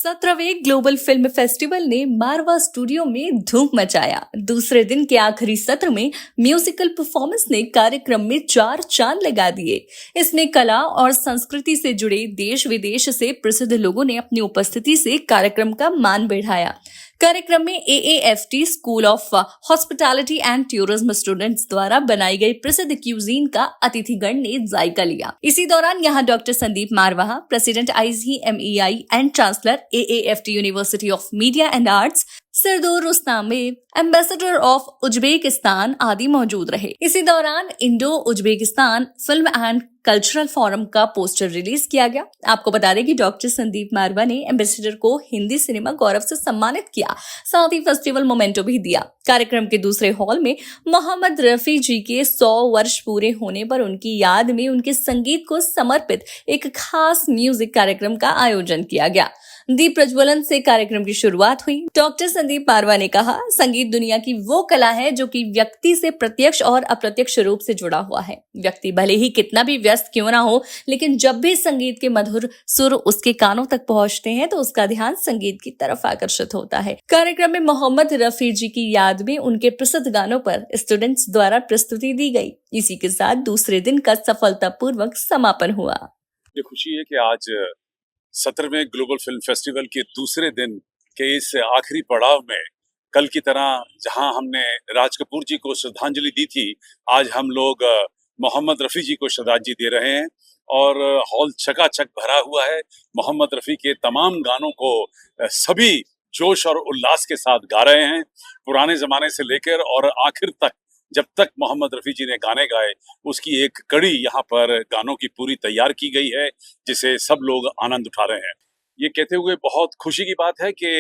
17वें global film festival ने मारवा studio में धूम मचाया। दूसरे दिन के आखिरी सत्र में म्यूजिकल परफॉर्मेंस ने कार्यक्रम में चार चांद लगा दिए। इसमें कला और संस्कृति से जुड़े देश विदेश से प्रसिद्ध लोगों ने अपनी उपस्थिति से कार्यक्रम का मान बढ़ाया। कार्यक्रम में AAFT school of hospitality and tourism students द्वारा बनाई गई प्रसिद्ध क्यूजीन का अतिथिगण ने जायका लिया। इसी दौरान यहां doctor Sandeep Marwah, president ICMEI and chancellor AAFT University of Media and Arts Sardor Rustamov, ambassador of Uzbekistan आदि मौजूद रहे। इसी दौरान Indo Uzbekistan film and cultural forum का पोस्टर रिलीज किया गया। आपको बता दें कि डॉक्टर संदीप मारवा ने एम्बेसडर को हिंदी सिनेमा गौरव से सम्मानित किया, साथ ही फेस्टिवल मोमेंटो भी दिया। कार्यक्रम के दूसरे हॉल में मोहम्मद रफी जी के 100 वर्ष पूरे होने पर उनकी याद में उनके संगीत को समर्पित एक खास म्यूजिक कार्यक्रम का आयोजन किया गया। दीप प्रज्वलन से कार्यक्रम की शुरुआत हुई। डॉक्टर संदीप मारवा ने कहा, संगीत दुनिया की वो कला है जो कि व्यक्ति से प्रत्यक्ष और अप्रत्यक्ष रूप से जुड़ा हुआ है। व्यक्ति भले ही कितना भी व्यस्त क्यों ना हो, लेकिन जब भी संगीत के मधुर सुर उसके कानों तक पहुंचते हैं तो उसका ध्यान संगीत की तरफ आकर्षित होता है। कार्यक्रम में मोहम्मद रफी जी की याद में उनके प्रसिद्ध गानों पर स्टूडेंट्स द्वारा प्रस्तुति दी गई। इसी के साथ दूसरे दिन का सफलतापूर्वक समापन हुआ। ये खुशी है कि आज 17वें ग्लोबल फिल्म फेस्टिवल के दूसरे दिन के इस आखिरी पड़ाव में कल की तरह जहां हमने राज कपूर जी को श्रद्धांजलि दी थी, आज हम लोग मोहम्मद रफ़ी जी को श्रद्धांजलि दे रहे हैं और हॉल चकाचक भरा हुआ है। मोहम्मद रफ़ी के तमाम गानों को सभी जोश और उल्लास के साथ गा रहे हैं, पुराने जमाने से लेकर और आखिर तक। जब तक मोहम्मद रफ़ी जी ने गाने गाए उसकी एक कड़ी यहाँ पर गानों की पूरी तैयार की गई है, जिसे सब लोग आनंद उठा रहे हैं। ये कहते हुए बहुत खुशी की बात है कि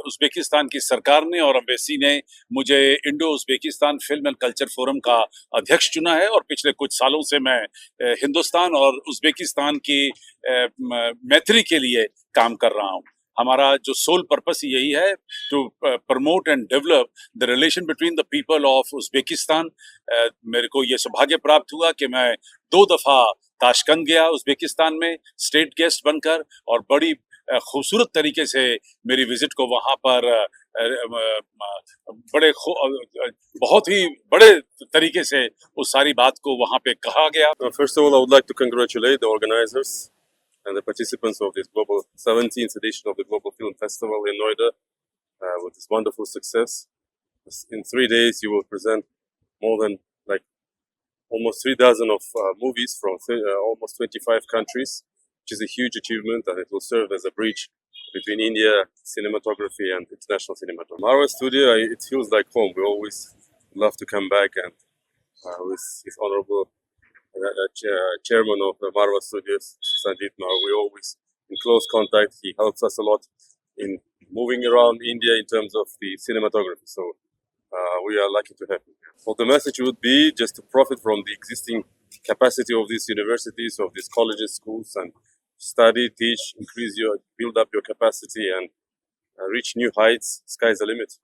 उज़्बेकिस्तान की सरकार ने और एम्बेसी ने मुझे Indo Uzbekistan film and culture forum का अध्यक्ष चुना है और पिछले कुछ सालों से मैं हिंदुस्तान और उज़्बेकिस्तान की मैत्री के लिए काम कर रहा हूँ। हमारा जो सोल पर्पस यही है, to promote and develop the relation between the people of Uzbekistan. मेरे को ये सौभाग्य प्राप्त हुआ कि मैं 2 दफा ताशकंद गया उज़्बेकिस्तान में स्टेट गेस्ट बनकर, और बड़ी खूबसूरत तरीके से मेरी विजिट को वहां पर बहुत ही बड़े तरीके से उस सारी बात को वहां पे कहा गया। First of all, I would like to congratulate the organizers and the participants of this 17th edition of the Global Film Festival in Noida with this wonderful success. In 3 days, you will present more than almost 3 dozen of movies from almost 25 countries, which is a huge achievement, and it will serve as a bridge between India cinematography and international cinematography. Marwa Studio, it feels like home. We always love to come back, and with his honorable chairman of the Marwa Studios, Sandeep Marwa, we always in close contact. He helps us a lot in moving around India in terms of the cinematography. So we are lucky to have him. Well, the message would be just to profit from the existing capacity of these universities, of these colleges, schools, and study, teach, build up your capacity, and reach new heights. Sky's the limit.